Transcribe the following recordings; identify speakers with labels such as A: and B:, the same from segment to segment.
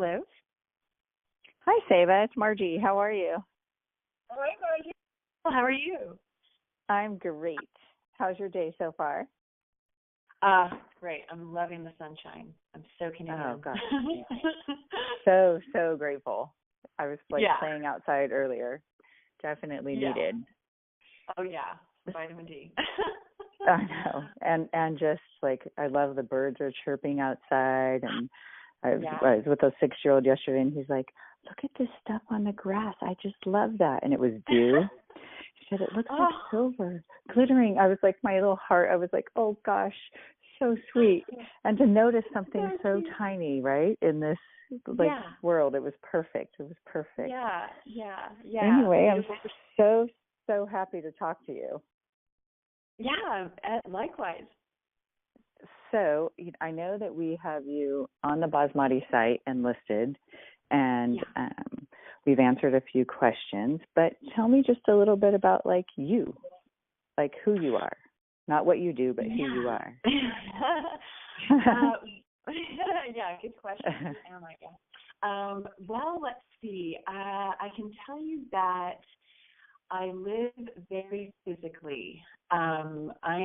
A: Hello.
B: Hi, Seva. It's Margie. How are you?
A: Hi, Margie. How are you?
B: I'm great. How's your day so far?
A: It's great. I'm loving the sunshine. I'm soaking it in.
B: Oh, gosh. So grateful. I was
A: Yeah.
B: playing outside earlier. Definitely needed.
A: Oh, yeah. Vitamin D.
B: I know. And just I love the birds are chirping outside. And I was with a 6-year-old yesterday, and he's like, look at this stuff on the grass. I just love that. And it was dew. He said, it looks like silver, glittering. I was like, my little heart, I was like, oh, gosh, so sweet. And to notice something so tiny, right, in this world, it was perfect. It was perfect.
A: Yeah.
B: Anyway, I'm so happy to talk to you.
A: Yeah, likewise.
B: So I know that we have you on the Basmati site and listed, and we've answered a few questions, but tell me just a little bit about you, who you are, not what you do, but who you are.
A: Yeah, good question. Oh my God. Well, let's see. I can tell you that I live very physically. I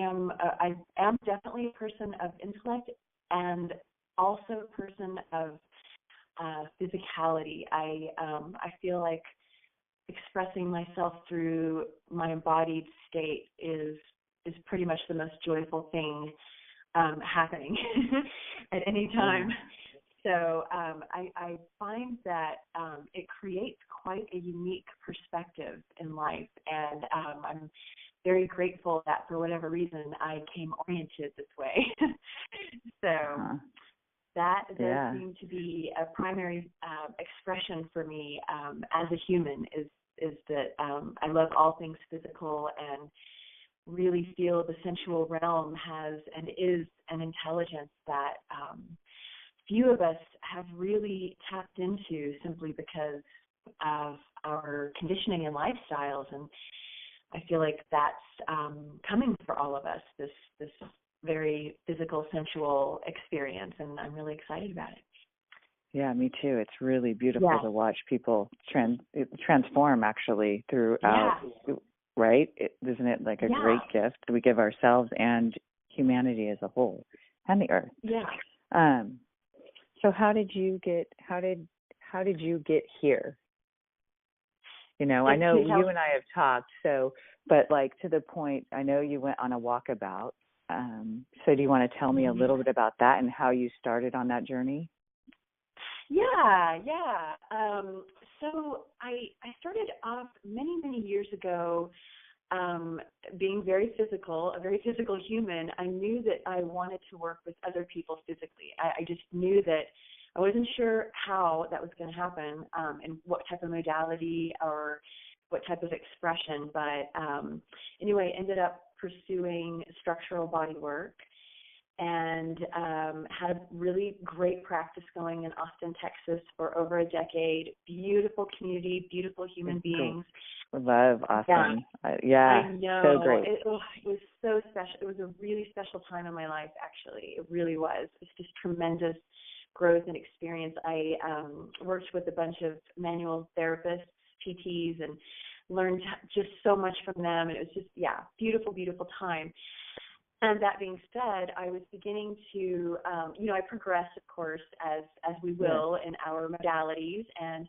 A: am definitely a person of intellect and also a person of physicality. I feel like expressing myself through my embodied state is pretty much the most joyful thing happening at any time. So I find that it creates quite a unique perspective in life, and I'm very grateful that for whatever reason I came oriented this way. So that does seem to be a primary expression for me as a human is that I love all things physical and really feel the sensual realm has and is an intelligence that few of us have really tapped into simply because of our conditioning and lifestyles, and I feel like that's coming for all of us, this very physical, sensual experience, and I'm really excited about it.
B: Yeah, me too. It's really beautiful to watch people transform actually throughout, right? Isn't it a great gift we give ourselves and humanity as a whole and the earth?
A: Yeah.
B: So how did you get here? I know you and I have talked, but to the point, I know you went on a walkabout. So do you want to tell me a little bit about that and how you started on that journey?
A: Yeah. So I started off many years ago being a very physical human. I knew that I wanted to work with other people physically. I just knew that I wasn't sure how that was going to happen and what type of modality or what type of expression. But anyway, ended up pursuing structural body work and had a really great practice going in Austin, Texas for over a decade. Beautiful community, beautiful human beings.
B: Love Austin.
A: I know.
B: So great.
A: It was so special. It was a really special time in my life, actually. It really was. It's just tremendous growth and experience. I worked with a bunch of manual therapists, PTs, and learned just so much from them. And it was just, beautiful time. And that being said, I was beginning to, I progressed, of course, as we will in our modalities, and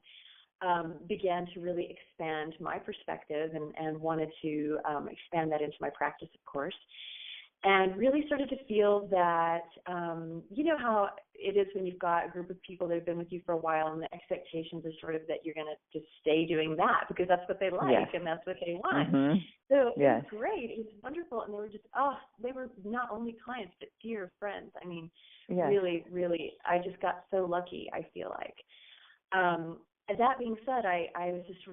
A: began to really expand my perspective and wanted to expand that into my practice, of course. And really started to feel that, how it is when you've got a group of people that have been with you for a while, and the expectations are sort of that you're going to just stay doing that because that's what they like and that's what they want.
B: Mm-hmm.
A: So it was great. It was wonderful. And they were just, they were not only clients, but dear friends. I mean, really, I just got so lucky, I feel like. That being said, I was just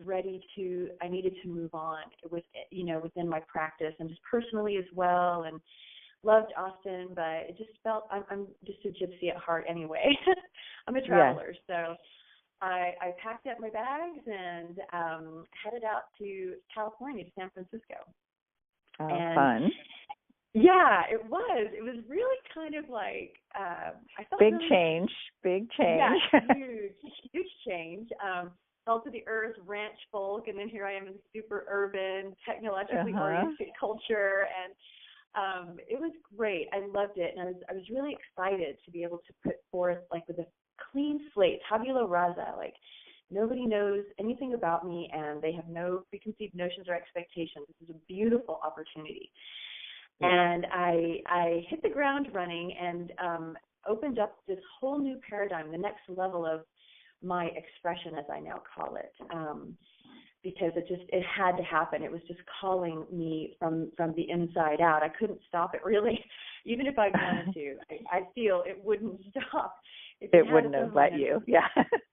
A: I needed to move on within my practice and just personally as well, and loved Austin, but it just felt, I'm just a gypsy at heart anyway. I'm a traveler, so I packed up my bags and headed out to California, to San Francisco.
B: Oh, fun.
A: Yeah, it was. It was really kind of like I felt
B: Big
A: really
B: change.
A: yeah, huge change. Fell to the earth, ranch folk, and then here I am in super urban, technologically oriented culture, and it was great. I loved it, and I was really excited to be able to put forth like with a clean slate, tabula rasa, like nobody knows anything about me, and they have no preconceived notions or expectations. This is a beautiful opportunity. And I hit the ground running and opened up this whole new paradigm, the next level of my expression, as I now call it, because it had to happen. It was just calling me from the inside out. I couldn't stop it really, even if I wanted to. I feel it wouldn't stop.
B: It wouldn't have let you. Yeah.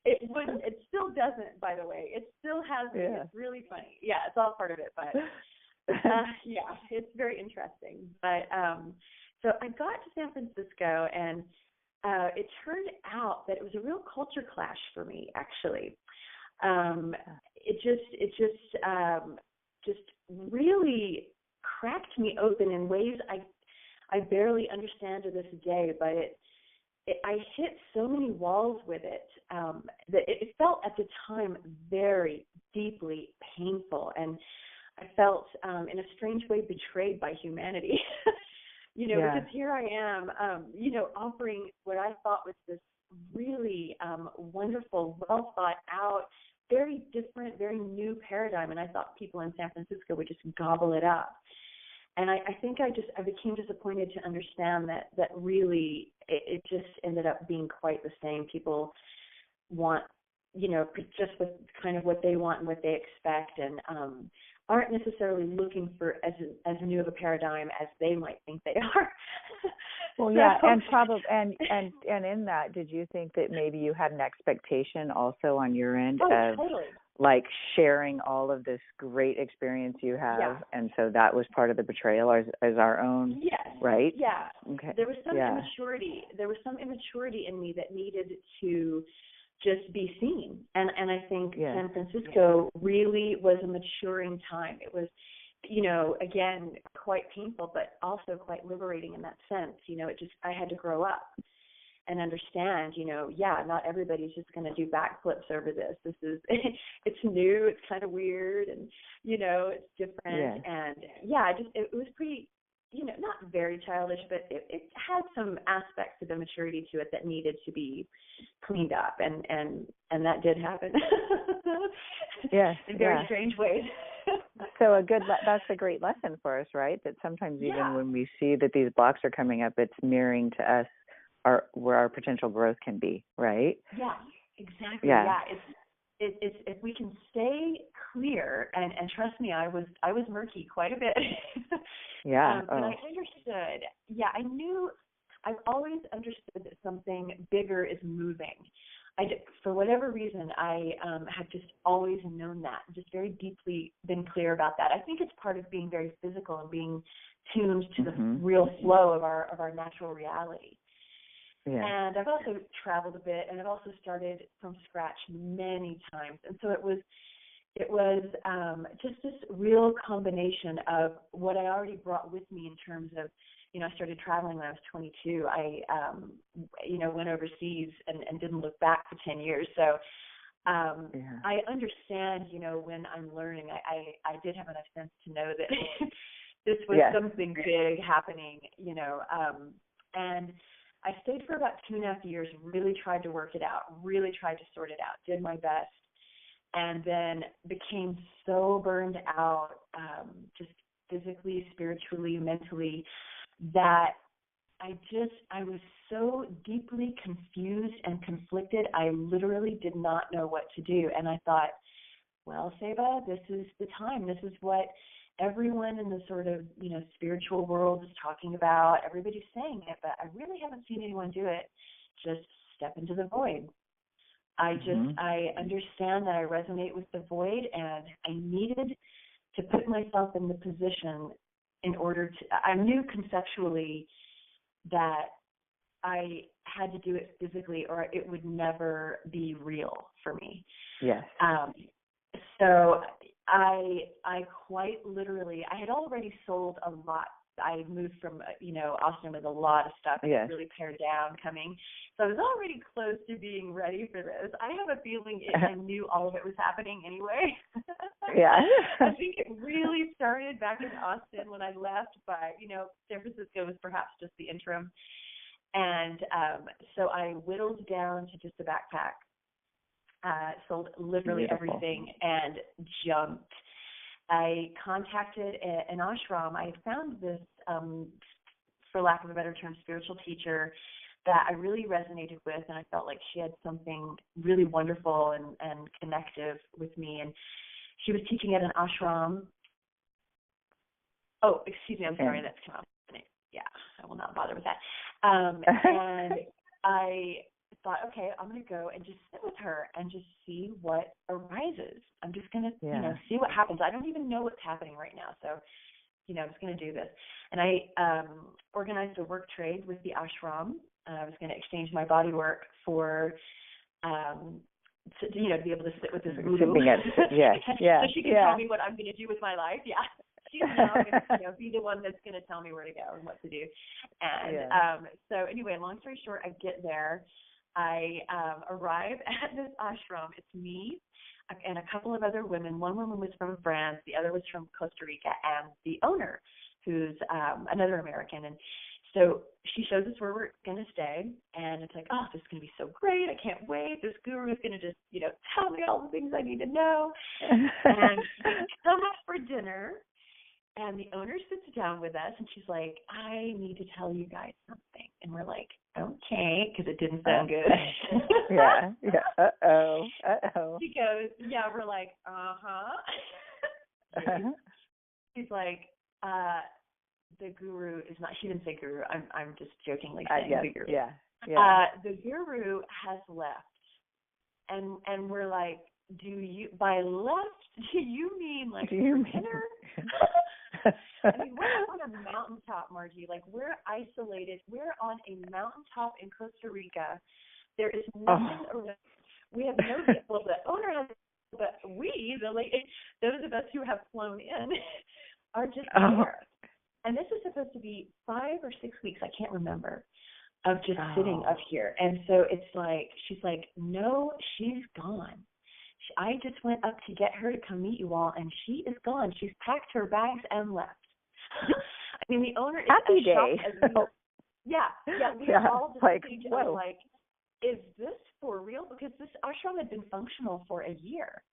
A: It wouldn't. It still doesn't, by the way. It still has. Yeah. It's really funny. Yeah, it's all part of it, but. Yeah, it's very interesting. But so I got to San Francisco, and it turned out that it was a real culture clash for me, actually. It just really cracked me open in ways I barely understand to this day, but I hit so many walls with it that it felt at the time very deeply painful, and I felt in a strange way betrayed by humanity, because here I am, offering what I thought was this really wonderful, well thought out, very different, very new paradigm. And I thought people in San Francisco would just gobble it up. And I think I became disappointed to understand that really it just ended up being quite the same. People want, just with kind of what they want and what they expect, and aren't necessarily looking for as new of a paradigm as they might think they are.
B: Well, yeah, and probably and in that, did you think that maybe you had an expectation also on your end of
A: totally.
B: Like sharing all of this great experience you have, and so that was part of the betrayal as our own, right?
A: Yeah.
B: Okay.
A: There was some immaturity. There was some immaturity in me that needed to just be seen. And I think San Francisco really was a maturing time. It was, again, quite painful, but also quite liberating in that sense. I had to grow up and understand, not everybody's just going to do backflips over this. This is, it's new, it's kind of weird, and, it's different. And it was pretty, not very childish, but it had some aspects of immaturity to it that needed to be cleaned up, and that did happen.
B: Yes,
A: in very strange ways.
B: So that's a great lesson for us, right? That sometimes even when we see that these blocks are coming up, it's mirroring to us where our potential growth can be, right?
A: Yeah, exactly. Yeah, it's if we can stay clear, and trust me, I was murky quite a bit. But I understood. Yeah, I've always understood that something bigger is moving. For whatever reason, I have just always known that, just very deeply been clear about that. I think it's part of being very physical and being tuned to the real flow of our natural reality. Yeah. And I've also traveled a bit, and I've also started from scratch many times. And so it was just this real combination of what I already brought with me in terms of, I started traveling when I was 22. I, went overseas and didn't look back for 10 years. So I understand, when I'm learning, I did have enough sense to know that this was something big happening, and I stayed for about 2.5 years, really tried to work it out, really tried to sort it out, did my best, and then became so burned out, just physically, spiritually, mentally, that I was so deeply confused and conflicted, I literally did not know what to do. And I thought, well, Ceiba, this is the time. This is what everyone in the sort of, spiritual world is talking about. Everybody's saying it, but I really haven't seen anyone do it. Just step into the void. I understand that I resonate with the void, and I needed to put myself in the position in order to, I knew conceptually that I had to do it physically or it would never be real for me.
B: Yes.
A: So I quite literally, I had already sold a lot I moved from, Austin with a lot of stuff and really pared down coming. So I was already close to being ready for this. I have a feeling I knew all of it was happening anyway.
B: Yeah.
A: I think it really started back in Austin when I left, but, San Francisco was perhaps just the interim. And so I whittled down to just a backpack, sold literally everything and jumped. I contacted an ashram. I found this, for lack of a better term, spiritual teacher that I really resonated with, and I felt like she had something really wonderful and connective with me. And she was teaching at an ashram. Oh, excuse me, I'm sorry, that's come out. Yeah, I will not bother with that. And I thought, okay, I'm going to go and just sit with her and just see what arises. I'm just going to, see what happens. I don't even know what's happening right now. So, I'm just going to do this. And I organized a work trade with the ashram. I was going to exchange my body work for, to be able to sit with this guru. So she can tell me what I'm going to do with my life. Yeah. She's now going to be the one that's going to tell me where to go and what to do. And so anyway, long story short, I get there. I arrive at this ashram. It's me and a couple of other women. One woman was from France. The other was from Costa Rica. And the owner, who's another American. And so she shows us where we're going to stay. And it's like, oh, this is going to be so great. I can't wait. This guru is going to just, tell me all the things I need to know. And we come up for dinner. And the owner sits down with us, and she's like, I need to tell you guys something. And we're like, okay, because it didn't sound good.
B: Yeah. Uh-oh.
A: She goes, yeah, we're like, She's like, the guru is not, she didn't say guru. I'm just jokingly saying the guru. The guru has left. And we're like, by left, do you mean like dinner? I mean, we're on a mountaintop, Margie. Like, we're isolated. We're on a mountaintop in Costa Rica. There is nothing around. We have no people. The owner has, but those of us who have flown in, are just there. And this is supposed to be 5 or 6 weeks, I can't remember, of just sitting up here. And so it's like, she's like, no, she's gone. I just went up to get her to come meet you all, and she is gone. She's packed her bags and left. I mean, the owner is
B: happy
A: as
B: day.
A: shocked as we are. We're all just
B: like,
A: whoa. Like, is this for real? Because this ashram had been functional for a year.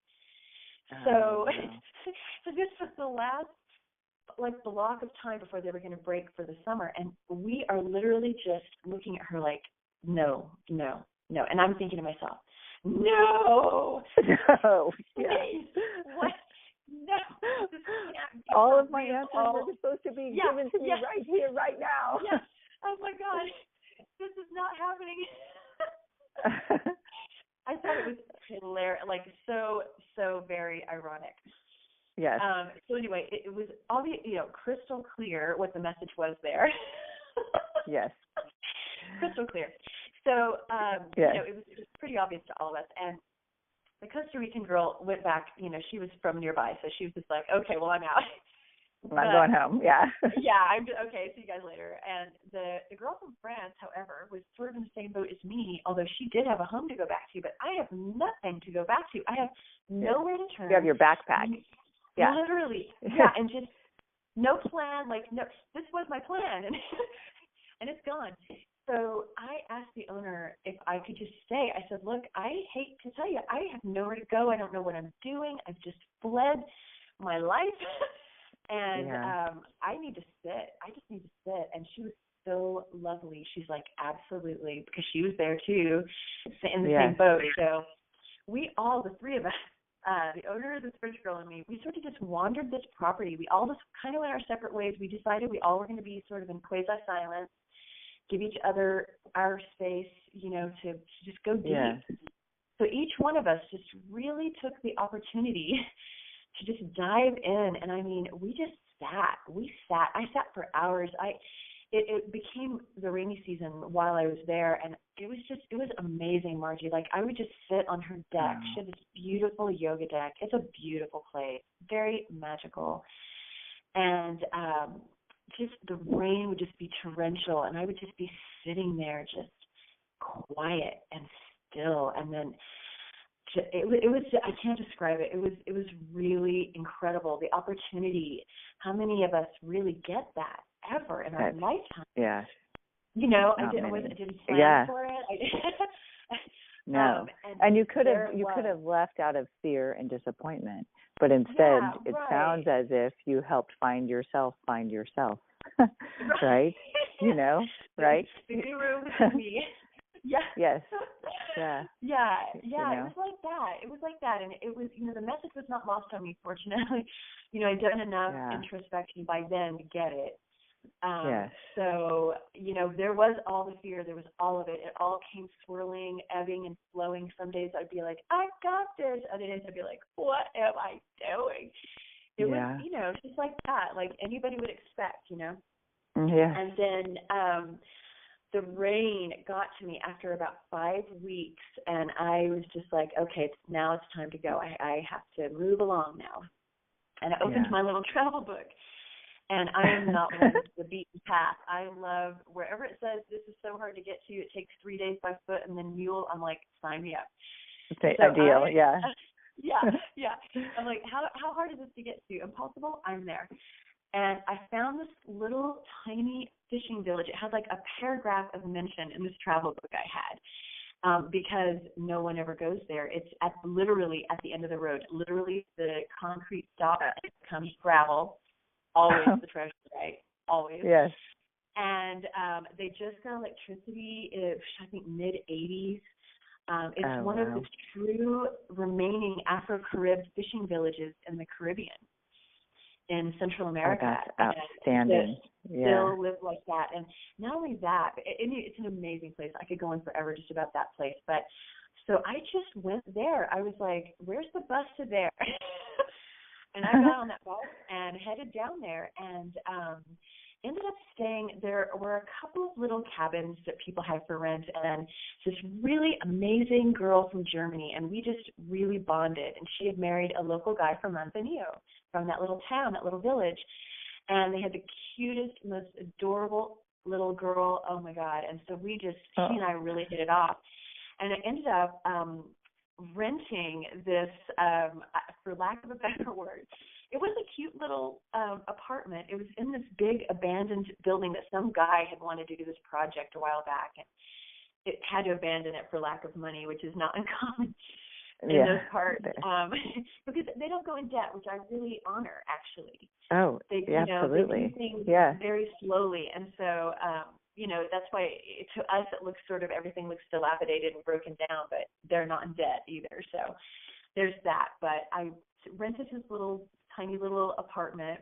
A: So this was the last block of time before they were going to break for the summer, and we are literally just looking at her like, no. And I'm thinking to myself, no. Please. What? No.
B: All of my answers were supposed to be given to me right here, right now.
A: Yes. Oh my God. This is not happening. I thought it was hilarious, like so very ironic.
B: Yes.
A: So anyway, it was crystal clear what the message was there.
B: Yes.
A: Crystal clear. So, it was pretty obvious to all of us. And the Costa Rican girl went back, she was from nearby. So she was just like, okay, well, I'm out.
B: I'm going home. Yeah.
A: I'm okay. See you guys later. And the girl from France, however, was sort of in the same boat as me, although she did have a home to go back to. But I have nothing to go back to. I have nowhere to turn.
B: You have your backpack. Yeah.
A: Literally. Yeah. And just no plan. Like, no, this was my plan. And it's gone. So I asked the owner if I could just stay. I said, look, I hate to tell you, I have nowhere to go. I don't know what I'm doing. I've just fled my life. And I need to sit. I just need to sit. And she was so lovely. She's like, absolutely, because she was there too, in the same boat. So we all, the three of us, the owner, the French girl, and me, we sort of just wandered this property. We all just kind of went our separate ways. We decided we all were going to be sort of in quasi-silence, give each other our space, to just go deep. Yeah. So each one of us just really took the opportunity to just dive in. And I mean, we just sat. I sat for hours. It became the rainy season while I was there, and it was amazing, Margie. Like, I would just sit on her deck. She had this beautiful yoga deck. It's a beautiful place, very magical. And just the rain would just be torrential, and I would just be sitting there just quiet and still, and then it was I can't describe it. It was really incredible, the opportunity. How many of us really get that ever in our lifetime?
B: Yeah.
A: You know, I didn't plan for it.
B: No. And you could have left out of fear and disappointment, but instead it sounds as if you helped find yourself, right? You know, right?
A: The guru was me. Yeah.
B: Yes. Yeah.
A: Yeah.
B: You know?
A: It was like that. And it was, the message was not lost on me, fortunately. I'd done enough introspection by then to get it. So, there was all the fear. There was all of it. It all came swirling, ebbing, and flowing. Some days I'd be like, I got this. Other days I'd be like, what am I doing? It was, just like that, like anybody would expect, Yeah. And then the rain got to me after about 5 weeks, and I was just like, okay, now it's time to go. I have to move along now. And I opened my little travel book. And I am not one of the beaten path. I love wherever it says this is so hard to get to, it takes 3 days by foot and then mule. I'm like, sign me up.
B: Okay, ideal, yeah.
A: Yeah. I'm like, how hard is this to get to? Impossible? I'm there. And I found this little tiny fishing village. It had like a paragraph of mention in this travel book I had. Because no one ever goes there. It's literally at the end of the road. Literally the concrete stop becomes gravel. Always the treasure, right? Always.
B: Yes.
A: And they just got electricity, I think, mid-'80s. It's one of the true remaining Afro-Carib fishing villages in the Caribbean, in Central America.
B: Oh, that's outstanding.
A: Still live like that. And not only that, it's an amazing place. I could go on forever just about that place. But so I just went there. I was like, where's the bus to there? And I got on that bus and headed down there and ended up staying. There were a couple of little cabins that people had for rent, and this really amazing girl from Germany, and we just really bonded. And she had married a local guy from Manzanillo, from that little town, that little village. And they had the cutest, most adorable little girl. Oh, my God. And so she and I really hit it off. And I ended up renting this, for lack of a better word, it was a cute little apartment. It was in this big abandoned building that some guy had wanted to do this project a while back, and it had to abandon it for lack of money, which is not uncommon in those parts, because they don't go in debt, which I really honor, actually.
B: Oh, absolutely.
A: They do things very slowly, and so that's why to us it looks everything looks dilapidated and broken down, but they're not in debt either. So there's that. But I rented this tiny little apartment,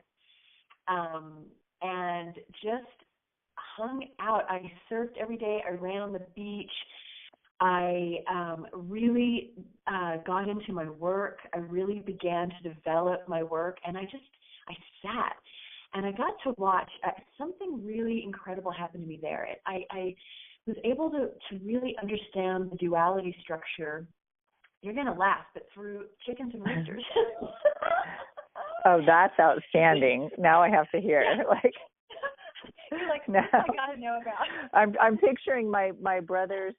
A: and just hung out. I surfed every day. I ran on the beach. I really got into my work. I really began to develop my work, and I sat. And I got to watch something really incredible happen to me there. I was able to really understand the duality structure. You're going to laugh, but through chickens and roosters.
B: Oh, that's outstanding. Now I have to hear.
A: You're like,
B: no.
A: I got to know about.
B: I'm picturing my brother's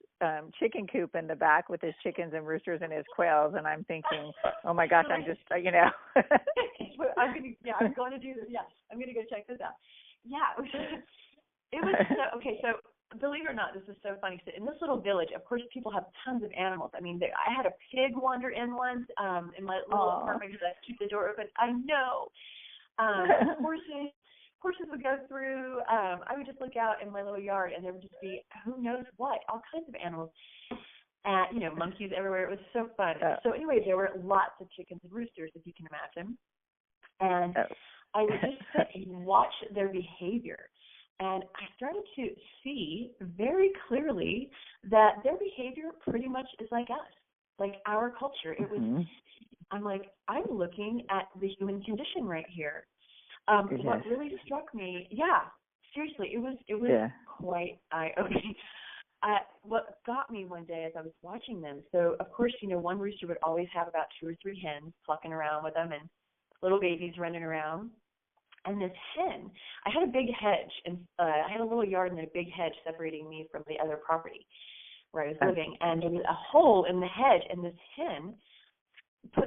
B: chicken coop in the back with his chickens and roosters and his quails, and I'm thinking, oh my gosh, I'm just,
A: I'm going to do this. Yeah, I'm going to go check this out. Yeah, it was so, okay. So believe it or not, this is so funny. So in this little village, of course, people have tons of animals. I mean, I had a pig wander in once in my little apartment because I keep the door open. I know. Horses would go through. I would just look out in my little yard, and there would just be who knows what, all kinds of animals, and monkeys everywhere. It was so fun. So anyway, there were lots of chickens and roosters, if you can imagine, and I would just sit and watch their behavior, and I started to see very clearly that their behavior pretty much is like us, like our culture. It was. I'm like, I'm looking at the human condition right here. What really struck me, seriously, it was quite eye-opening. What got me one day as I was watching them, so of course, one rooster would always have about 2 or 3 hens clucking around with them and little babies running around. and this hen, I had a big hedge, and I had a little yard and a big hedge separating me from the other property where I was living, and there was a hole in the hedge, and this hen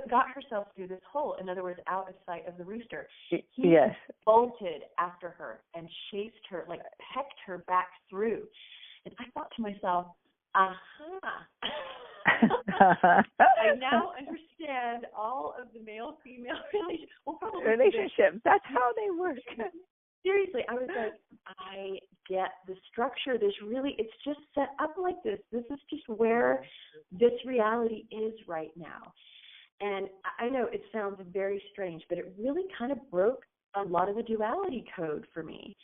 A: got herself through this hole, in other words, out of sight of the rooster. He bolted after her and chased her, like pecked her back through. And I thought to myself, aha. I now understand all of the male-female relationships.
B: That's how they work.
A: Seriously, I was like, I get the structure. It's just set up like this. This is just where this reality is right now. And I know it sounds very strange, but it really kind of broke a lot of the duality code for me.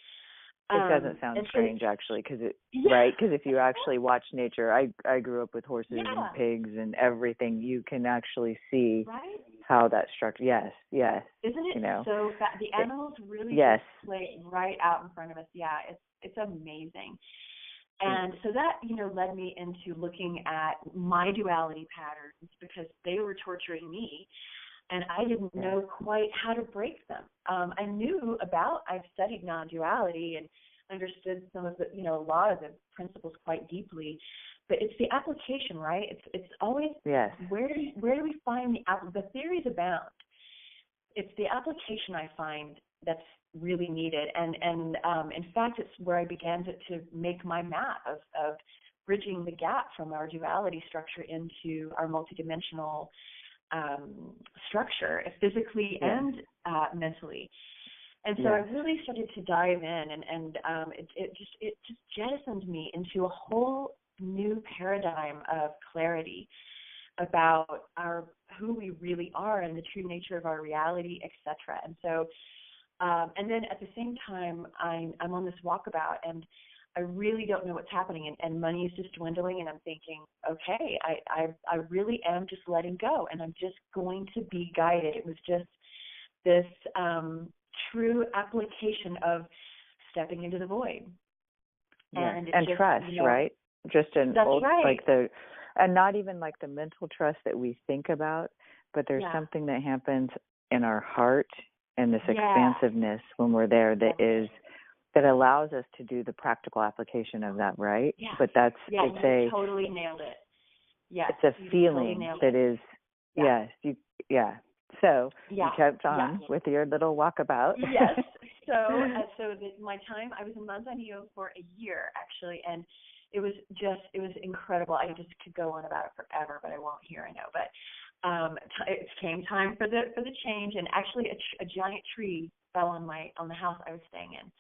B: It doesn't sound strange, actually, because right? Because if you actually watch nature, I grew up with horses and pigs and everything. You can actually see how that structure. Yes. Isn't
A: it so fast? The animals really play right out in front of us. Yeah, it's amazing. And so that, led me into looking at my duality patterns because they were torturing me, and I didn't know quite how to break them. I've studied non-duality and understood some of the, a lot of the principles quite deeply, but it's the application, right? It's always where do we find the theories abound. It's the application I find that's really needed, and in fact, it's where I began to make my map of bridging the gap from our duality structure into our multidimensional structure, physically and mentally. And so I really started to dive in, and it just jettisoned me into a whole new paradigm of clarity about who we really are and the true nature of our reality, etc. And so, and then at the same time, I'm on this walkabout, and I really don't know what's happening, and money is just dwindling, and I'm thinking, okay, I really am just letting go, and I'm just going to be guided. It was just this true application of stepping into the void. And
B: trust, right? Just and not even like the mental trust that we think about, but there's something that happens in our heart and this expansiveness when we're there that allows us to do the practical application of that, right?
A: Yeah.
B: But that's
A: you totally nailed it. Yeah.
B: It's a feeling that is So you kept on with your little walkabout.
A: Yes. So my time, I was in Manzanillo for a year actually, and it was incredible. I just could go on about it forever, but I won't here, I know. But it came time for the change, and actually a giant tree fell on the house I was staying in.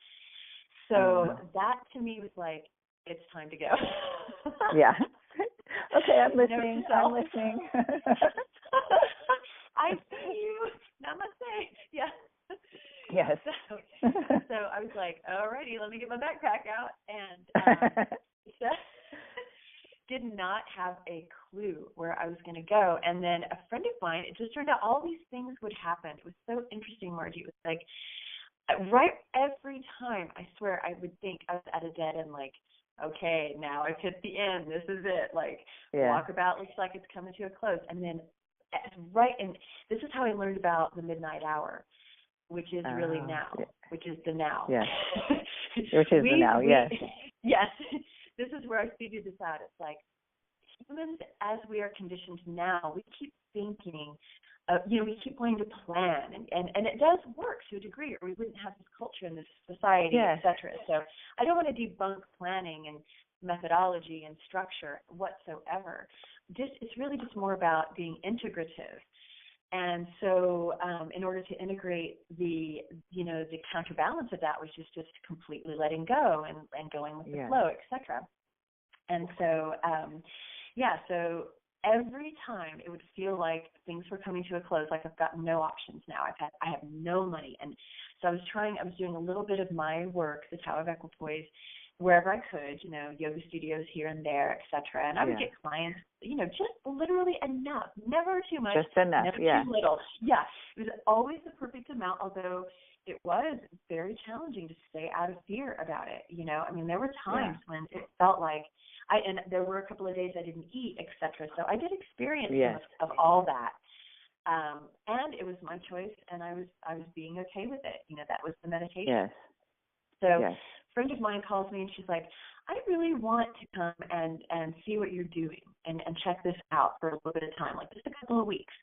A: So that to me was like, it's time to go.
B: Yeah. Okay, I'm listening. I'm listening.
A: I see you. Namaste. Yeah.
B: Yes.
A: So I was like, alrighty, let me get my backpack out, and did not have a clue where I was going to go. And then a friend of mine, it just turned out all these things would happen. It was so interesting, Margie. It was like, right every time, I swear, I would think I was at a dead end, like, okay, now I've hit the end. This is it. Like, walkabout looks like it's coming to a close. And then and this is how I learned about the midnight hour, which is really now, which is the now.
B: Yes. Which is the now, yes.
A: Yes. This is where I figured this out. It's like, humans, as we are conditioned now, we keep thinking, we keep wanting to plan, and it does work to a degree, or we wouldn't have this culture and this society, et cetera. So I don't want to debunk planning and methodology and structure whatsoever. It's really just more about being integrative. And so in order to integrate the counterbalance of that, which is just completely letting go and going with the flow, et cetera. And so, so every time it would feel like things were coming to a close, like I've got no options now. I have no money. And so I was doing a little bit of my work, the Tau of Equipoise, wherever I could, yoga studios here and there, et cetera. And I would get clients, just literally enough, never too much,
B: just enough,
A: never too little. Yeah, it was always the perfect amount, although it was very challenging to stay out of fear about it. I mean, there were times when it felt like and there were a couple of days I didn't eat, et cetera. So I did experience some of all that. And it was my choice, and I was being okay with it. That was the meditation.
B: Yes.
A: So
B: yes.
A: a friend of mine calls me, and she's like, I really want to come and see what you're doing and check this out for a little bit of time, like just a couple of weeks.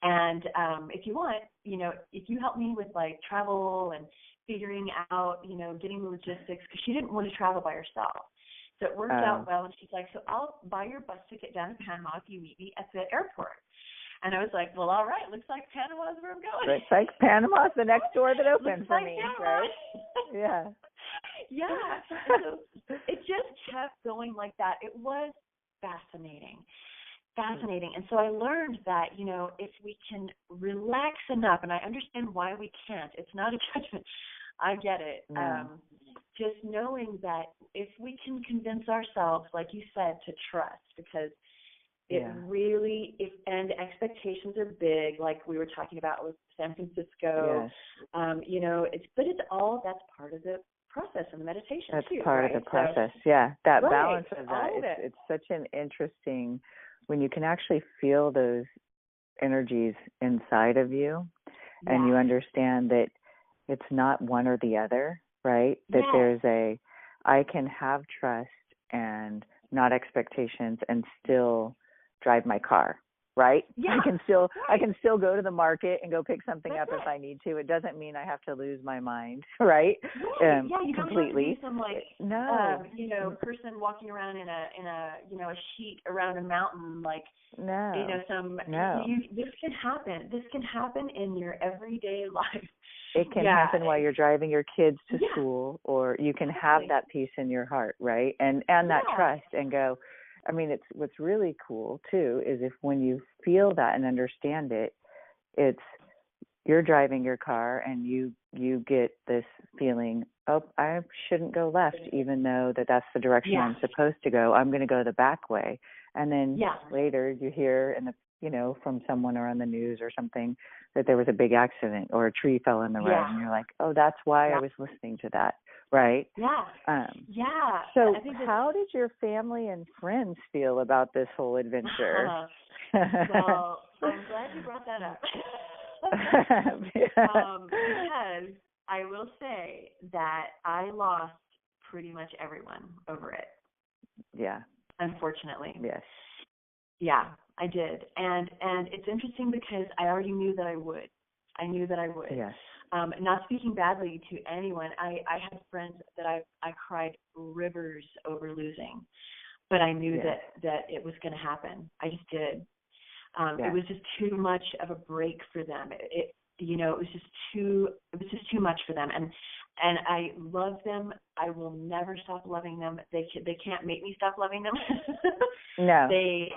A: And if you want, if you help me with like travel and figuring out, getting the logistics, because she didn't want to travel by herself. So it worked out well. And she's like, so I'll buy your bus ticket down to Panama if you meet me at the airport. And I was like, well, all right, looks like Panama's where I'm going.
B: Looks like Panama's the next door that opens for me, right? Yeah.
A: Yeah. So it just kept going like that. It was fascinating. And so I learned that, if we can relax enough, and I understand why we can't. It's not a judgment. I get it.
B: No.
A: Just knowing that if we can convince ourselves, like you said, to trust, because it really, and expectations are big, like we were talking about with San Francisco.
B: Yes.
A: That's part of the process and the meditation
B: That's
A: too.
B: part
A: right?
B: of the process. So, that balance of that.
A: All of
B: it's such an interesting, when you can actually feel those energies inside of you, and you understand that it's not one or the other, right? That there's I can have trust and not expectations and still drive my car, right? I can still go to the market and go pick something up if I need to. It doesn't mean I have to lose my mind, right?
A: You
B: completely.
A: Don't have to be some person walking around in a sheet around a mountain, like this can happen. This can happen in your everyday life.
B: It can happen while you're driving your kids to school, or you can have that peace in your heart, right? And that trust, and go. I mean, it's what's really cool too is if when you feel that and understand it, it's you're driving your car and you get this feeling, oh, I shouldn't go left, even though that's the direction I'm supposed to go. I'm going to go the back way. And then later you hear from someone or on the news or something that there was a big accident or a tree fell in the road, and you're like, oh, that's why I was listening to that, right? So how did your family and friends feel about this whole adventure?
A: Well, I'm glad you brought that up. Because I will say that I lost pretty much everyone over it.
B: Yeah.
A: Unfortunately.
B: Yes.
A: Yeah, I did. And it's interesting because I already knew that I would. I knew that I would.
B: Yes.
A: Not speaking badly to anyone, I had friends that I cried rivers over losing, but I knew that it was going to happen. I just did. It was just too much of a break for them. It was just too much for them. And I love them. I will never stop loving them. They can't make me stop loving them.
B: No.
A: They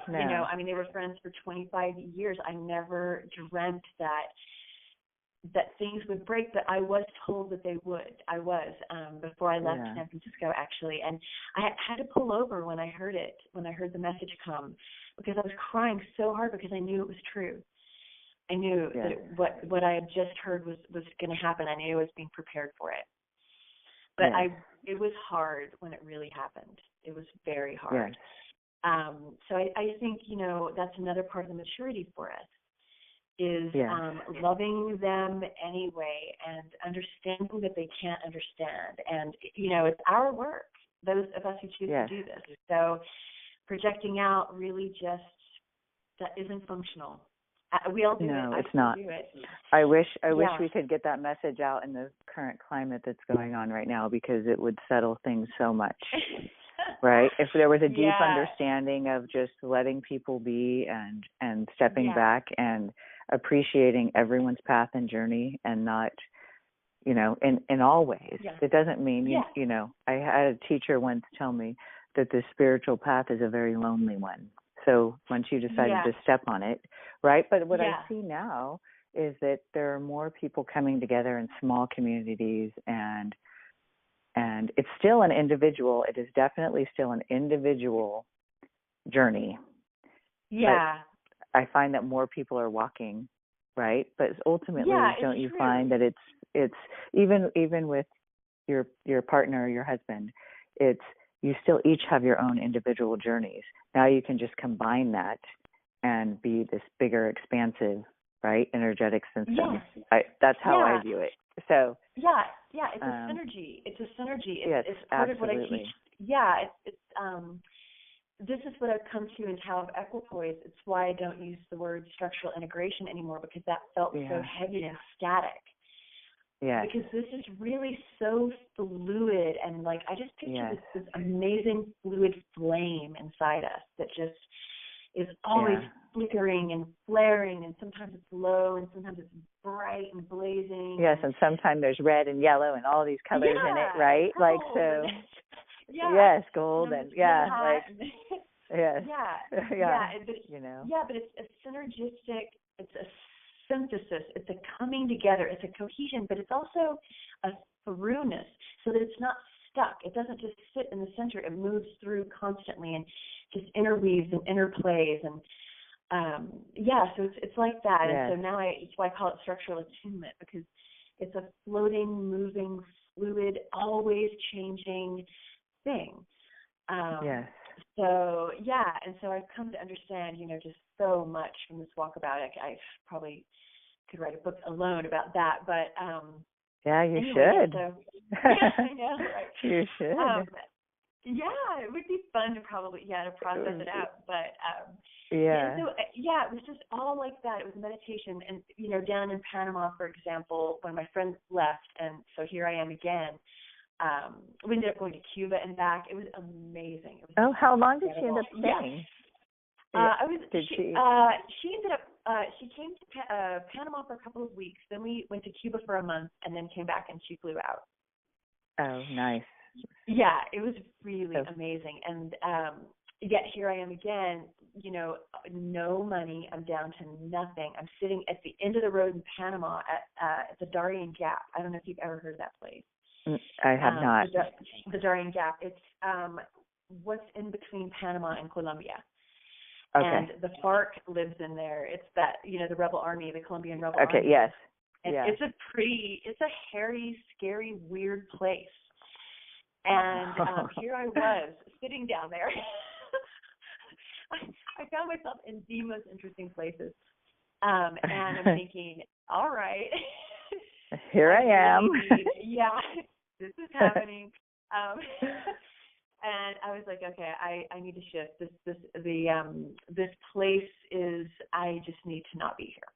A: were friends for 25 years. I never dreamt that things would break, but I was told that they would. I was, before I left San Francisco, actually. And I had to pull over when I heard the message come, because I was crying so hard because I knew it was true. I knew that what I had just heard was going to happen. I knew I was being prepared for it. But it was hard when it really happened. It was very hard. So I think, that's another part of the maturity for us. Is loving them anyway and understanding that they can't understand. And, it's our work, those of us who choose to do this. So projecting out really that isn't functional. We all do it.
B: No, it's not.
A: Do it.
B: I wish we could get that message out in the current climate that's going on right now, because it would settle things so much. Right? If there was a deep understanding of just letting people be and stepping back and appreciating everyone's path and journey, and not, in all ways. It doesn't mean, I had a teacher once tell me that the spiritual path is a very lonely one. So once you decided to step on it, right? But what I see now is that there are more people coming together in small communities, and it's still an individual. It is definitely still an individual journey. Yeah. But I find that more people are walking, right? But ultimately, don't you find that it's even with your partner or your husband, you still each have your own individual journeys. Now you can just combine that and be this bigger, expansive right? Energetic systems.
A: Yes.
B: That's how I view it. So
A: it's a synergy. It's a synergy.
B: Yes,
A: it's part
B: absolutely.
A: of what I teach. Yeah, it's this is what I've come to in Tau of Equipoise. It's why I don't use the word structural integration anymore, because that felt so heavy and static.
B: Yeah.
A: Because this is really so fluid, and like I just picture this amazing fluid flame inside us that just is always flickering and flaring, and sometimes it's low and sometimes it's bright and blazing.
B: Yes, and sometimes there's red and yellow and all these colors in it, right?
A: Gold.
B: Like so.
A: Yes,
B: gold and but
A: it's a synergistic. It's a synthesis. It's a coming together. It's a cohesion, but it's also a throughness, so that it's not stuck. It doesn't just sit in the center. It moves through constantly and just interweaves and interplays, and so it's like that.
B: Yes.
A: And so now it's why I call it structural attunement, because it's a floating, moving, fluid, always changing thing. And so I've come to understand, just so much from this walkabout. I probably could write a book alone about that, but
B: you should.
A: So, I know, right?
B: You should.
A: It would be fun to probably to process it out, but so it was just all like that. It was meditation, and down in Panama, for example, when my friend left, and so here I am again. We ended up going to Cuba and back. It was amazing. It was
B: how long did she end up staying?
A: She ended up. She came to Panama for a couple of weeks. Then we went to Cuba for a month, and then came back, and she flew out.
B: Oh, nice.
A: Yeah, it was really amazing. And yet here I am again. No money. I'm down to nothing. I'm sitting at the end of the road in Panama at the Darien Gap. I don't know if you've ever heard of that place.
B: I have not.
A: The Darien Gap. It's what's in between Panama and Colombia.
B: Okay.
A: And the FARC lives in there. It's that, the rebel army, the Colombian rebel army.
B: Okay, yes.
A: And it's a hairy, scary, weird place. And here I was sitting down there. I found myself in the most interesting places. And I'm thinking, all right.
B: Here I am.
A: This is happening. And I was like, okay, I need to shift. This place is, I just need to not be here.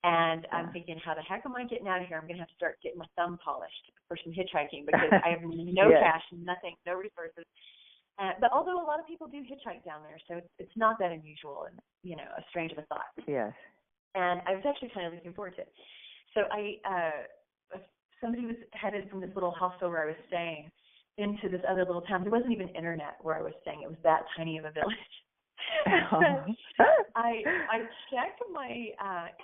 A: And I'm thinking, how the heck am I getting out of here? I'm going to have to start getting my thumb polished for some hitchhiking, because I have no cash, nothing, no resources. But although a lot of people do hitchhike down there, so it's not that unusual and, a strange of a thought.
B: Yes.
A: And I was actually kind of looking forward to it. So somebody was headed from this little hostel where I was staying into this other little town. There wasn't even internet where I was staying. It was that tiny of a village. I checked my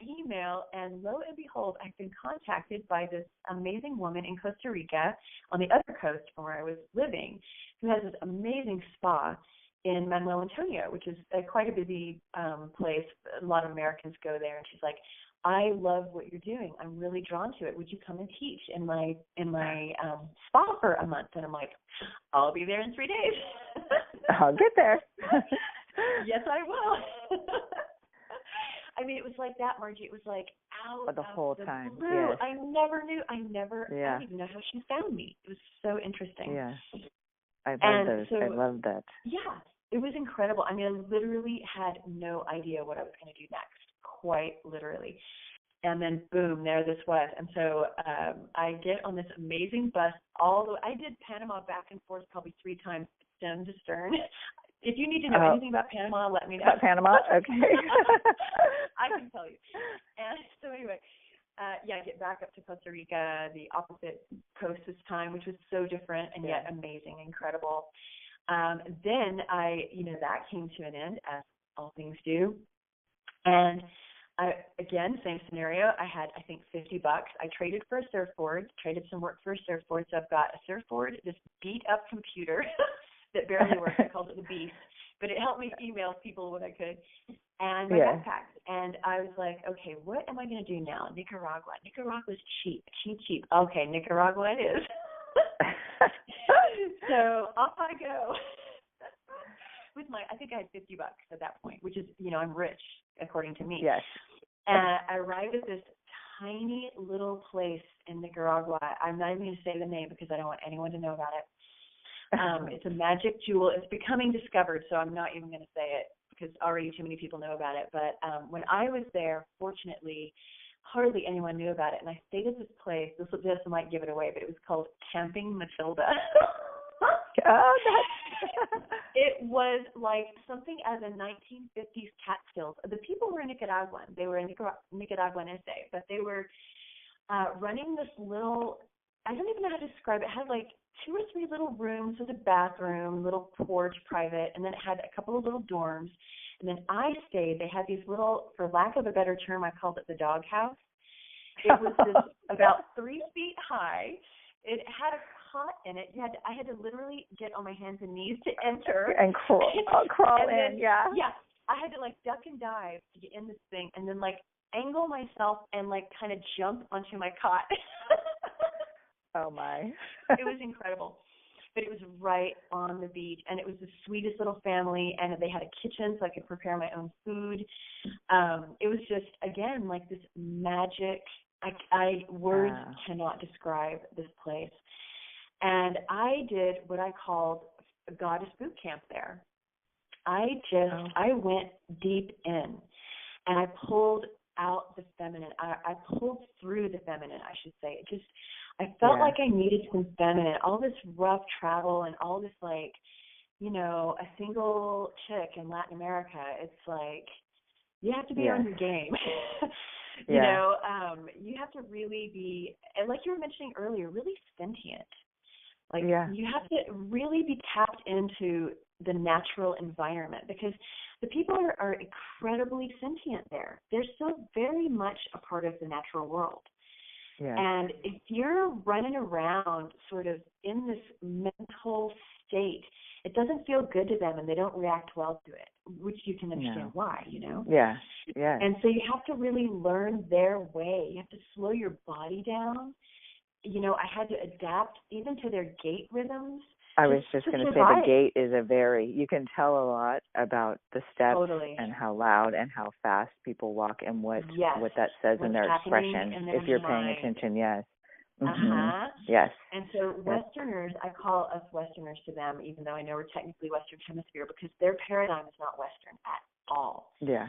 A: email, and lo and behold, I've been contacted by this amazing woman in Costa Rica on the other coast from where I was living, who has this amazing spa in Manuel Antonio, which is quite a busy place. A lot of Americans go there, and she's like, I love what you're doing. I'm really drawn to it. Would you come and teach in my spa for a month? And I'm like, I'll be there in 3 days.
B: I'll get there.
A: Yes, I will. I mean, it was like that, Margie. It was like out
B: the whole time.
A: Blue.
B: Yes.
A: I never knew. I don't even know how she found me. It was so interesting.
B: Yeah. I love those. I love that.
A: Yeah. It was incredible. I mean, I literally had no idea what I was going to do next. Quite literally. And then boom, there this was. And so I get on this amazing bus I did Panama back and forth probably 3 times, stem to stern. If you need to know anything about Panama, let me know.
B: About Panama? Okay.
A: I can tell you. And so anyway, I get back up to Costa Rica, the opposite coast this time, which was so different and yet amazing, incredible. Then that came to an end, as all things do. And again, same scenario. I had, I think, $50. I traded for a surfboard, traded some work for a surfboard. So I've got a surfboard, this beat-up computer that barely works. I called it the Beast. But it helped me email people when I could. And my backpack. And I was like, okay, what am I going to do now? Nicaragua. Nicaragua's cheap. Okay, Nicaragua it is. So off I go. I think I had $50 at that point, which is, I'm rich, according to me.
B: Yes.
A: And I arrived at this tiny little place in Nicaragua. I'm not even going to say the name because I don't want anyone to know about it. It's a magic jewel. It's becoming discovered, so I'm not even going to say it because already too many people know about it. But when I was there, fortunately, hardly anyone knew about it. And I stayed at this place. This might give it away, but it was called Camping Matilda.
B: Oh,
A: It was like something out of the 1950s Catskills. The people were Nicaraguan. They were Nicaraguan essay, but they were running this little, I don't even know how to describe it. It had like 2 or 3 little rooms with a bathroom, little porch, private, and then it had a couple of little dorms. And then I stayed. They had these little, for lack of a better term, I called it the doghouse. It was this about 3 feet high. It had a cot in it. I had to literally get on my hands and knees to enter.
B: And crawl
A: and
B: in,
A: then,
B: yeah.
A: Yeah. I had to like duck and dive to get in this thing and then like angle myself and like kind of jump onto my cot.
B: Oh my.
A: It was incredible. But it was right on the beach, and it was the sweetest little family, and they had a kitchen so I could prepare my own food. It was just, again, like this magic. Words cannot describe this place. And I did what I called a goddess boot camp there. I went deep in, and I pulled out the feminine. I pulled through the feminine, I should say. I felt like I needed some feminine. All this rough travel and all this, like, you know, a single chick in Latin America, it's like you have to be on your game. You know, you have to really be, and like you were mentioning earlier, really sentient. Like, you have to really be tapped into the natural environment because the people are incredibly sentient there. They're so very much a part of the natural world. Yeah. And if you're running around sort of in this mental state, it doesn't feel good to them and they don't react well to it, which you can understand why, you know?
B: Yeah, yeah.
A: And so you have to really learn their way. You have to slow your body down. You know, I had to adapt even to their gait rhhythms.
B: I was just going to say the gait is you can tell a lot about the steps and how loud and how fast people walk and what that says in their expression if you're paying attention, yes. Mm-hmm. Yes.
A: And so Westerners, I call us Westerners to them, even though I know we're technically Western Hemisphere, because their paradigm is not Western at all.
B: Yeah.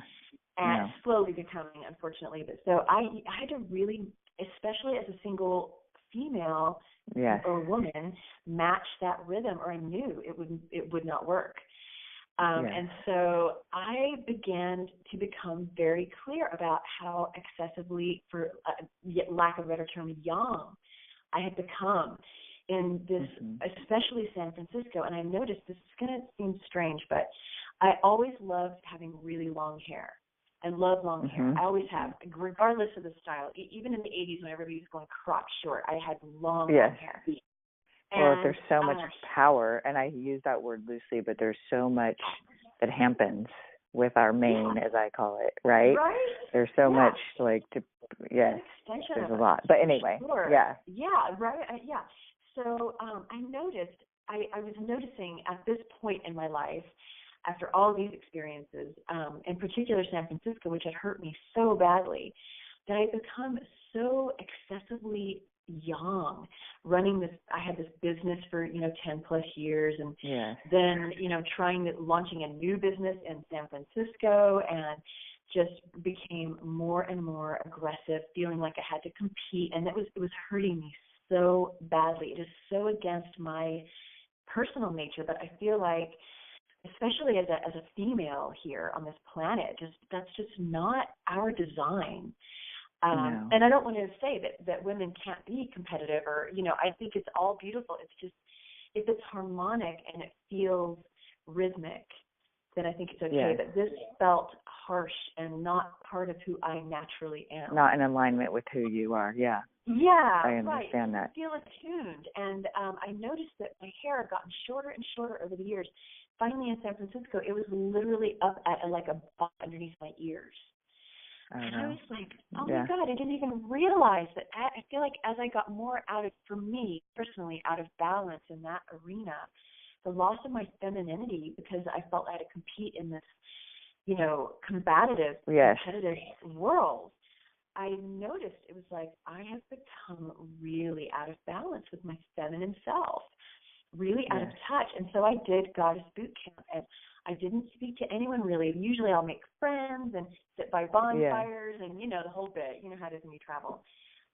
A: And slowly becoming, unfortunately. But so I had to really, especially as a single female or woman, match that rhythm, or I knew it would not work. And so I began to become very clear about how excessively, for lack of a better term, young I had become in this, especially San Francisco. And I noticed, this is going to seem strange, but I always loved having really long hair. I love long hair. I always have, regardless of the style. Even in the 80s when everybody was going crop short, I had long hair.
B: Well, there's so much power, and I use that word loosely, but there's so much that happens with our mane, as I call it, right?
A: Right.
B: There's so much, like, there's a lot. But anyway, Yeah,
A: right. So I noticed, I was noticing at this point in my life, after all these experiences, in particular San Francisco, which had hurt me so badly, that I had become so excessively young, running this. I had this business for 10 plus years, and then launching a new business in San Francisco, and just became more and more aggressive, feeling like I had to compete, and it was hurting me so badly. It is so against my personal nature, but I feel like, especially as a female here on this planet, that's just not our design. And I don't want to say that women can't be competitive, or I think it's all beautiful. It's just, if it's harmonic and it feels rhythmic, then I think it's okay. But this felt harsh and not part of who I naturally am.
B: Not in alignment with who you are. Yeah.
A: Yeah,
B: I understand that.
A: I feel attuned, and I noticed that my hair had gotten shorter and shorter over the years. Finally, in San Francisco, it was literally up at like a bump underneath my ears. And I was like, oh my God, I didn't even realize that. I feel like as I got more for me personally, out of balance in that arena, the loss of my femininity, because I felt I had to compete in this combative,
B: yes,
A: competitive world, I noticed it was like I have become really out of balance with my feminine self, really out of touch. And so I did Goddess Boot Camp, and I didn't speak to anyone really. Usually I'll make friends and sit by bonfires and, the whole bit. You know how it is when you travel.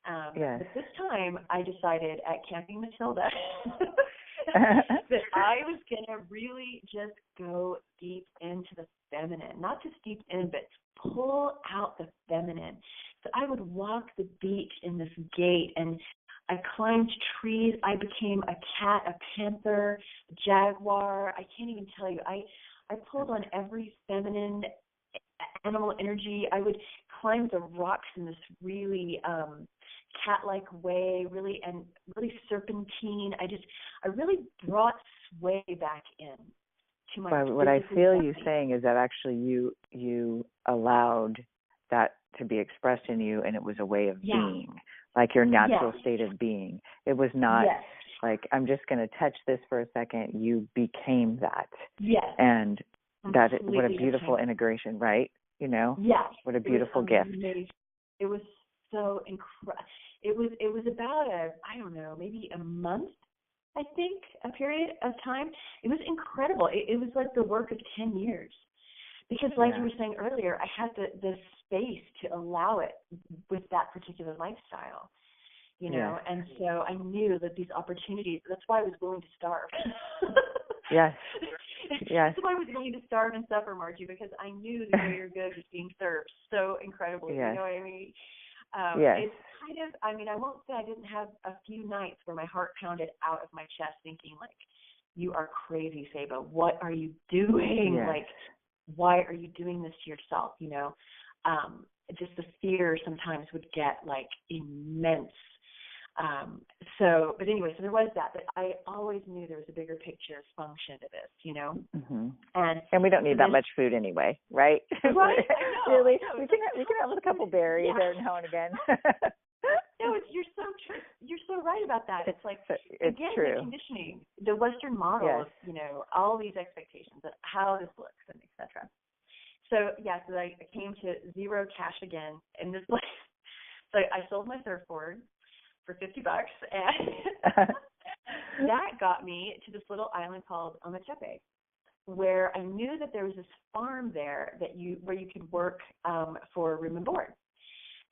A: But this time I decided at Camping Matilda that I was going to really just go deep into the feminine, not just deep in, but pull out the feminine. So I would walk the beach in this gate, and I climbed trees. I became a cat, a panther, a jaguar. I can't even tell you. I pulled on every feminine animal energy. I would climb the rocks in this really cat-like way, really serpentine. I really brought sway back in to my.
B: But what I feel you saying is that actually you allowed that to be expressed in you, and it was a way of being, like your natural state of being. It was not like, I'm just going to touch this for a second. You became that. Yes. And what a beautiful integration, right? Yes. What a beautiful gift.
A: It was so incredible. It was about I don't know, maybe a month, I think, a period of time. It was incredible. It was like the work of 10 years. Because like you were saying earlier, I had the space to allow it with that particular lifestyle, and so I knew that these opportunities, that's why I was willing to starve.
B: Yes.
A: That's why I was willing to starve and suffer, Margie, because I knew the greater good was being served so incredibly. You know what I mean? It's kind of, I won't say I didn't have a few nights where my heart pounded out of my chest thinking, like, you are crazy, Ceiba. What are you doing?
B: Yes.
A: Like, why are you doing this to yourself? Just the fear sometimes would get like immense. But anyway, so there was that. But I always knew there was a bigger picture function to this,
B: Mm-hmm.
A: And
B: we don't need that much food anyway, right?
A: Right.
B: Really, we can have a couple berries there now and again.
A: No, you're so true. You're so right about that. It's like,
B: it's
A: again,
B: true.
A: The conditioning, the Western model of, all these expectations of how this looks and et cetera. So I came to zero cash again in this place. So I sold my surfboard for $50, and that got me to this little island called Ometepe, where I knew that there was this farm there where you could work for room and board.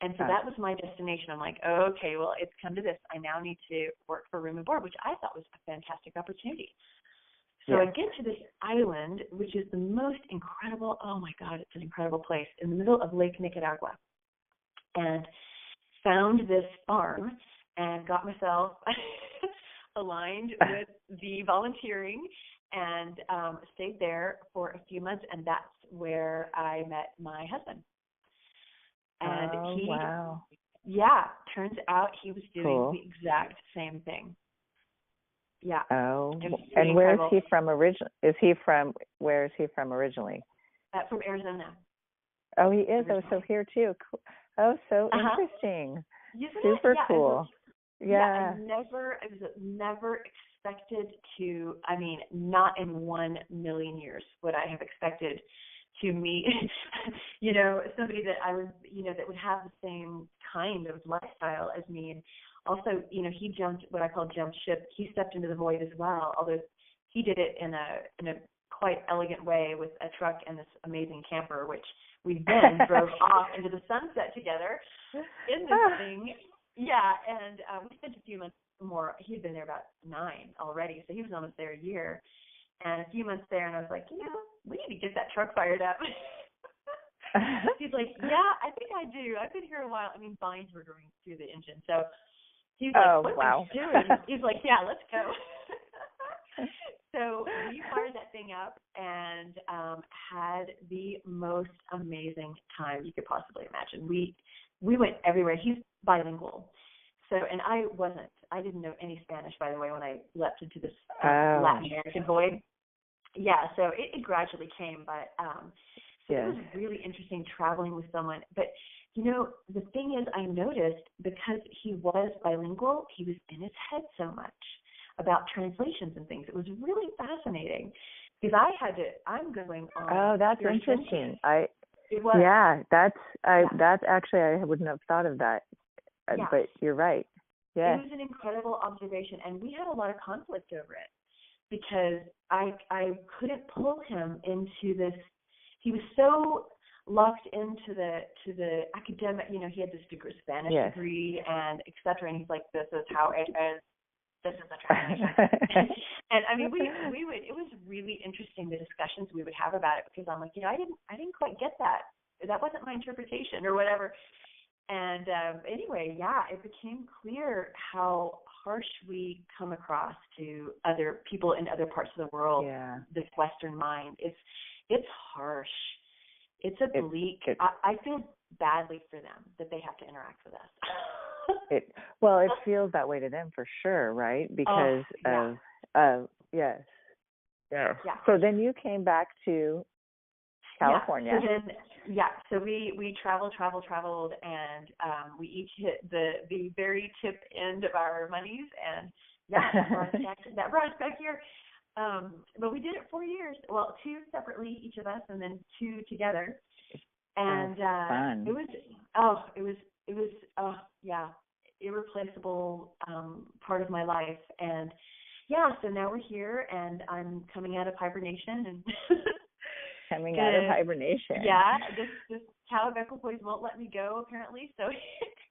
A: And so that was my destination. I'm like, okay, well, it's come to this. I now need to work for room and board, which I thought was a fantastic opportunity. So I get to this island, which is the most incredible, oh my God, it's an incredible place, in the middle of Lake Nicaragua, and found this farm and got myself aligned with the volunteering and stayed there for a few months, and that's where I met my husband. And turns out he was doing the exact same thing. Yeah.
B: Oh, and where is he from originally? Where is he from originally?
A: From Arizona.
B: Oh, he is. Originally. Oh, so here too. Oh, so interesting. Super cool.
A: I was never expected to, not in 1 million years would I have expected to meet, somebody that I was, that would have the same kind of lifestyle as me. And also, he jumped what I call jump ship. He stepped into the void as well, although he did it in a quite elegant way with a truck and this amazing camper, which we then drove off into the sunset together in this thing. Yeah, and we spent a few months more. He had been there about 9 already, so he was almost there a year. And a few months there, and I was like, we need to get that truck fired up. He's like, I think I do. I've been here a while. Vines were growing through the engine. So he's like, what are you doing? He's like, let's go. So we fired that thing up and had the most amazing time you could possibly imagine. We went everywhere. He's bilingual. So, and I wasn't. I didn't know any Spanish, by the way, when I leapt into this Latin American void. Yeah, so it gradually came, but it was really interesting traveling with someone. But, the thing is, I noticed because he was bilingual, he was in his head so much about translations and things. It was really fascinating. because I'm going on.
B: Oh, that's interesting.
A: It was.
B: Yeah, that's actually, I wouldn't have thought of that, but you're right. Yeah.
A: It was an incredible observation, and we had a lot of conflict over it because I couldn't pull him into this. He was so locked into the academic, he had this degree, Spanish degree and et cetera, and he's like, this is how it is. This is the translation. And I mean, we would, it was really interesting, the discussions we would have about it, because I'm like, I didn't quite get that. That wasn't my interpretation or whatever. And anyway, it became clear how harsh we come across to other people in other parts of the world.
B: Yeah.
A: This Western mind, it's harsh. It's a bleak. I feel badly for them that they have to interact with us.
B: It feels that way to them for sure, right? Because of yes. Yeah. So then you came back to California.
A: So we traveled, and we each hit the very tip end of our monies, and that brought us back here. But we did it 4 years. Well, 2 separately, each of us, and then 2 together. And
B: fun.
A: It was irreplaceable part of my life. And so now we're here, and I'm coming out of hibernation and
B: coming out of hibernation.
A: Yeah, this Tau of Equipoise won't let me go apparently, so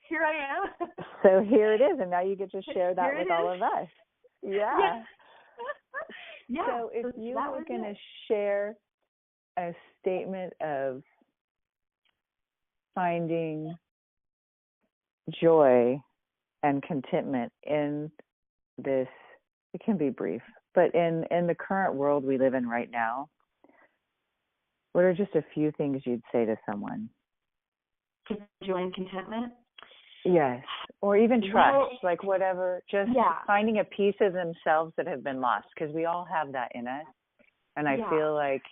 A: here I am.
B: So here it is, and now you get to share that with all of us. Yeah.
A: Yeah.
B: So if you were going to share a statement of finding joy and contentment in this, it can be brief, but in the current world we live in right now, what are just a few things you'd say to someone?
A: Joy and contentment?
B: Yes. Or even trust, like whatever, just finding a piece of themselves that have been lost, because we all have that in us. And I feel like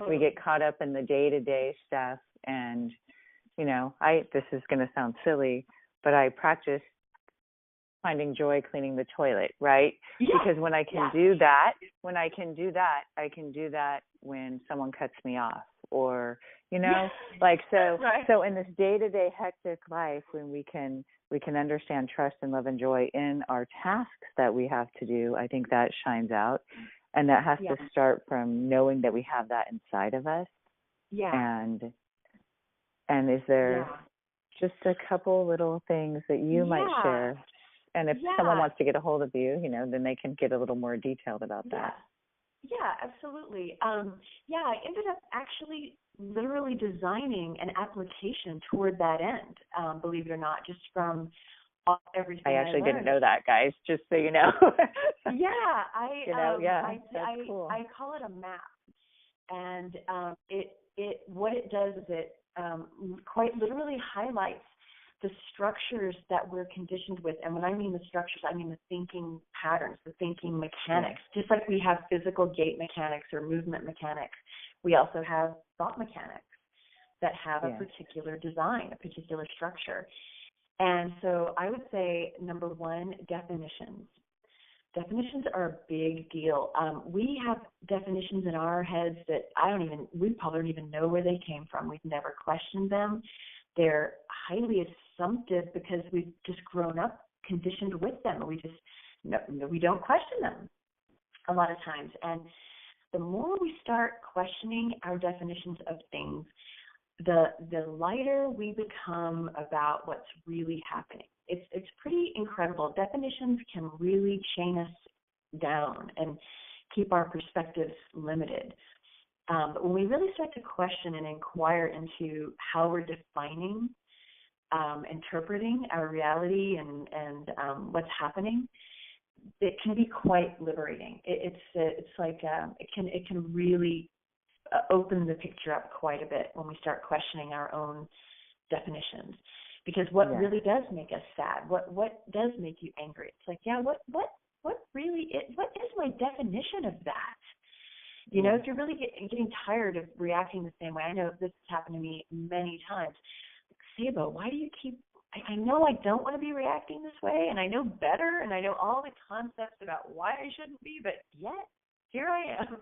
B: we get caught up in the day-to-day stuff. And, this is going to sound silly, but I practice finding joy cleaning the toilet, right? Yeah. Because when I can do that, I can do that when someone cuts me off, or, so in this day-to-day hectic life, when we can understand trust and love and joy in our tasks that we have to do, I think that shines out. And that has to start from knowing that we have that inside of us. Yeah. And is there just a couple little things that you might share? And if someone wants to get a hold of you, then they can get a little more detailed about that.
A: Yeah, absolutely. I ended up actually literally designing an application toward that end, believe it or not, just from everything I
B: actually didn't know that, guys, just so you know.
A: That's
B: cool.
A: I call it a map. And what it does is it quite literally highlights the structures that we're conditioned with. And when I mean the structures, I mean the thinking patterns, the thinking mechanics. Just like we have physical gait mechanics or movement mechanics, we also have thought mechanics that have a particular design, a particular structure. And so I would say, number one, definitions. Definitions are a big deal. We have definitions in our heads that we probably don't even know where they came from. We've never questioned them. They're highly assumptive because we've just grown up conditioned with them. We don't question them a lot of times. And the more we start questioning our definitions of things, the lighter we become about what's really happening. It's pretty incredible. Definitions can really chain us down and keep our perspectives limited. But when we really start to question and inquire into how we're defining, interpreting our reality and what's happening, it can be quite liberating. It's like it can really open the picture up quite a bit when we start questioning our own definitions. Because what really does make us sad? What does make you angry? It's like, what really is? What is my definition of that? If you're really getting tired of reacting the same way, I know this has happened to me many times. Ceiba, why do you keep? I know I don't want to be reacting this way, and I know better, and I know all the concepts about why I shouldn't be, but yet here I am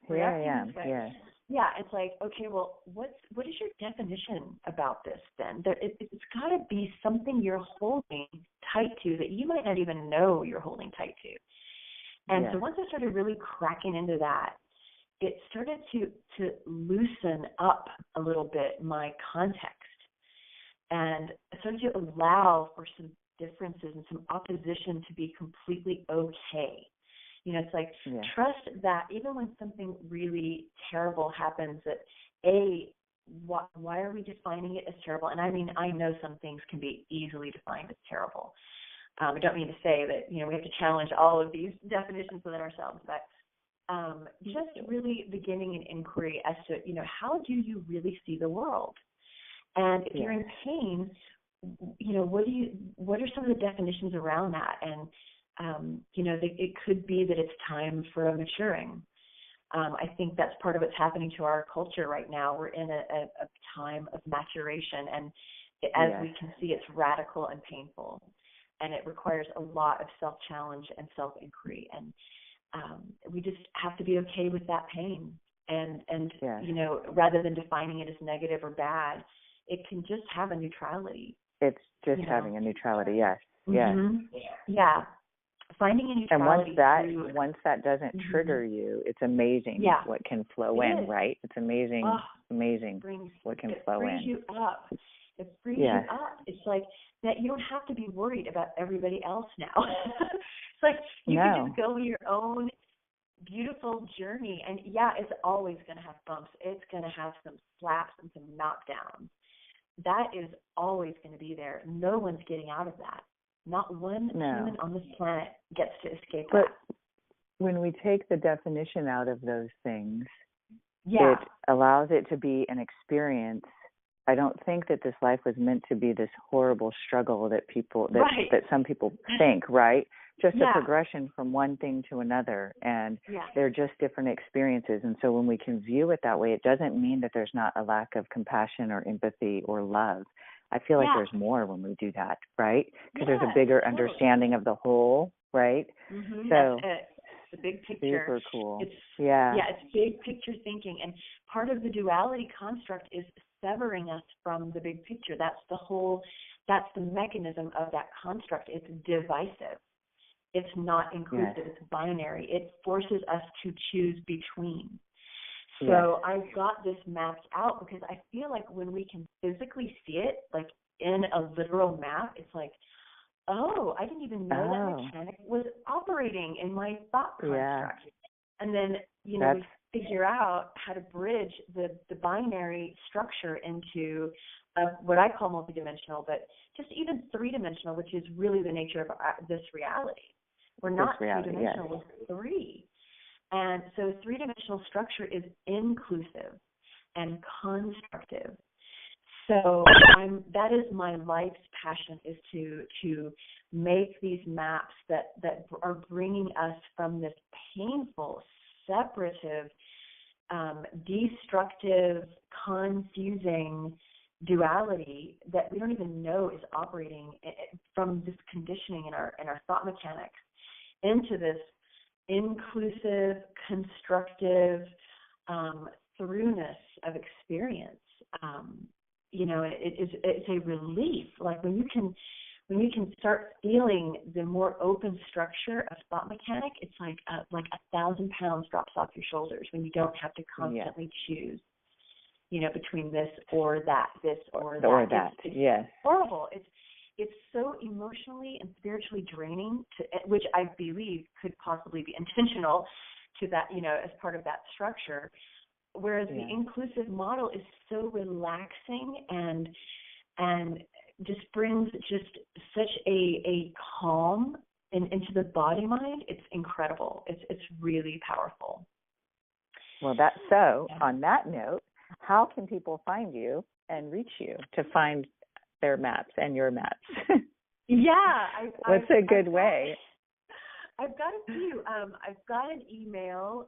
B: Here I am. Yes.
A: Yeah, it's like, okay, well, what is your definition about this then? It's got to be something you're holding tight to that you might not even know you're holding tight to. And so once I started really cracking into that, it started to loosen up a little bit my context, and I started to allow for some differences and some opposition to be completely okay. You know, it's like, trust that even when something really terrible happens, that why are we defining it as terrible? And I mean, I know some things can be easily defined as terrible. I don't mean to say that, you know, we have to challenge all of these definitions within ourselves, but just really beginning an inquiry as to, you know, how do you really see the world? And if you're in pain, you know, what are some of the definitions around that? And, you know, it could be that it's time for a maturing. I think that's part of what's happening to our culture right now. We're in a time of maturation, and as we can see, it's radical and painful, and it requires a lot of self-challenge and self-inquiry. And we just have to be okay with that pain. And you know, rather than defining it as negative or bad, it can just have a neutrality.
B: It's just having a neutrality, yes.
A: Mm-hmm. Yeah. Finding a neutrality.
B: And once that doesn't trigger you, it's amazing what can flow in, right? It's amazing, what can flow in.
A: It frees you up. It frees you up. It's like that you don't have to be worried about everybody else now. It's like you can just go your own beautiful journey. And it's always going to have bumps. It's going to have some slaps and some knockdowns. That is always going to be there. No one's getting out of that. Not one human on this planet gets to escape that.
B: But when we take the definition out of those things, it allows it to be an experience. I don't think that this life was meant to be this horrible struggle that that some people think, right? Just a progression from one thing to another, and they're just different experiences. And so when we can view it that way, it doesn't mean that there's not a lack of compassion or empathy or love. I feel like there's more when we do that, right? Because there's a bigger understanding of the whole, right?
A: Mm-hmm. So that's it. The big picture.
B: Super cool.
A: It's big picture thinking. And part of the duality construct is severing us from the big picture. That's the mechanism of that construct. It's divisive. It's not inclusive. It's binary. It forces us to choose between. So I've got this mapped out because I feel like when we can physically see it, like in a literal map, it's like, oh, I didn't even know that mechanic was operating in my thought construct. And then, you know, we figure out how to bridge the binary structure into what I call multidimensional, but just even three-dimensional, which is really the nature of this reality. We're not two-dimensional, we're three. And so three-dimensional structure is inclusive and constructive. So that is my life's passion, is to make these maps that are bringing us from this painful, separative, destructive, confusing duality that we don't even know is operating from this conditioning in our thought mechanics into this inclusive, constructive throughness of experience. You know, it's a relief. Like when you can start feeling the more open structure of thought mechanic, it's like 1,000 pounds drops off your shoulders when you don't have to constantly choose, you know, between this or that, this or that.
B: Or that. It's
A: horrible. It's so emotionally and spiritually draining, which I believe could possibly be intentional to that, you know, as part of that structure. Whereas the inclusive model is so relaxing and just brings just such a calm into the body mind. It's incredible. It's really powerful.
B: Well, on that note, how can people find you and reach you to find their maps and your maps? What's a good way?
A: I've got a few. I've got an email,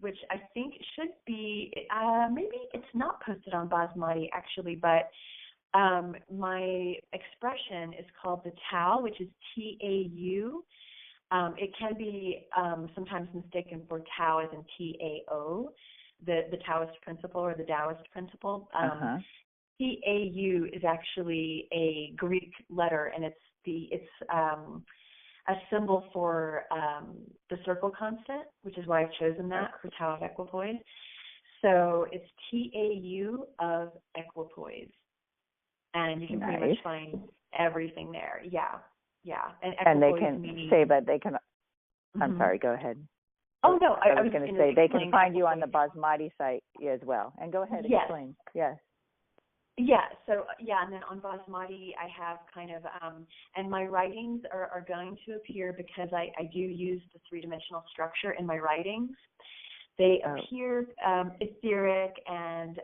A: which I think should be, maybe it's not posted on Basmati actually, but my expression is called the Tau, which is TAU, It can be sometimes mistaken for Tao as in Tao, the Taoist principle or the Taoist principle. Tau is actually a Greek letter, and it's a symbol for the circle constant, which is why I've chosen that for Tau of Equipoise. So it's Tau of Equipoise, and you can pretty much find everything there. Yeah. And
B: they can say, but they can. I'm sorry. Go ahead.
A: Oh no,
B: I was going to say they can find you on the Basmati site as well. And go ahead, explain. Yes.
A: Yeah. So and then on Basmati, I have kind of, and my writings are going to appear because I do use the three-dimensional structure in my writings. They appear etheric, and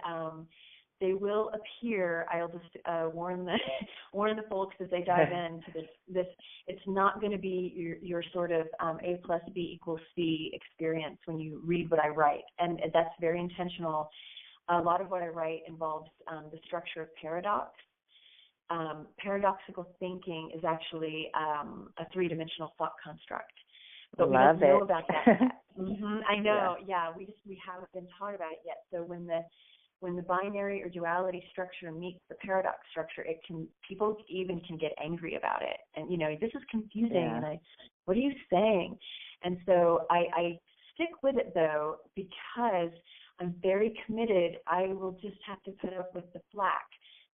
A: they will appear. I'll just warn the folks as they dive into this. It's not going to be your sort of A plus B equals C experience when you read what I write, and that's very intentional. A lot of what I write involves the structure of paradox. Paradoxical thinking is actually a three-dimensional thought construct. But we don't know about that yet. I know, we haven't been taught about it yet. So when the binary or duality structure meets the paradox structure, people even can get angry about it. And this is confusing. And what are you saying? And so I stick with it though, because I'm very committed. I will just have to put up with the flack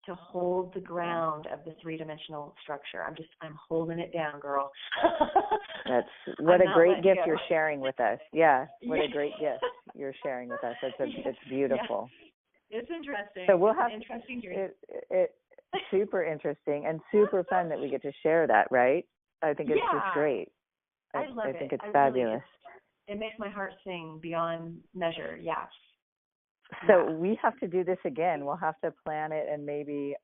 A: to hold the ground of the three-dimensional structure. I'm holding it down, girl.
B: That's what a great gift you're sharing with us. Yeah, what a great gift you're sharing with us. It's beautiful.
A: Yeah. It's interesting.
B: So we'll have
A: interesting dream.
B: It's super interesting and super fun that we get to share that, right? I think it's just great.
A: I love it.
B: I think it's fabulous.
A: It makes my heart sing beyond measure. Yeah.
B: So we have to do this again. We'll have to plan it and maybe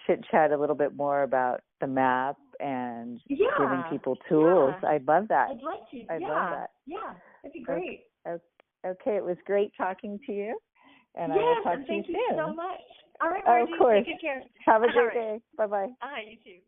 B: chit-chat a little bit more about the map and giving people tools. I'd love that.
A: I'd like to.
B: I'd love that.
A: Yeah, that'd be great.
B: Okay, it was great talking to you. And I will talk to you soon.
A: Thank you so much. All right, Margie,
B: of course.
A: Take care.
B: Have a great day. Bye-bye.
A: You too.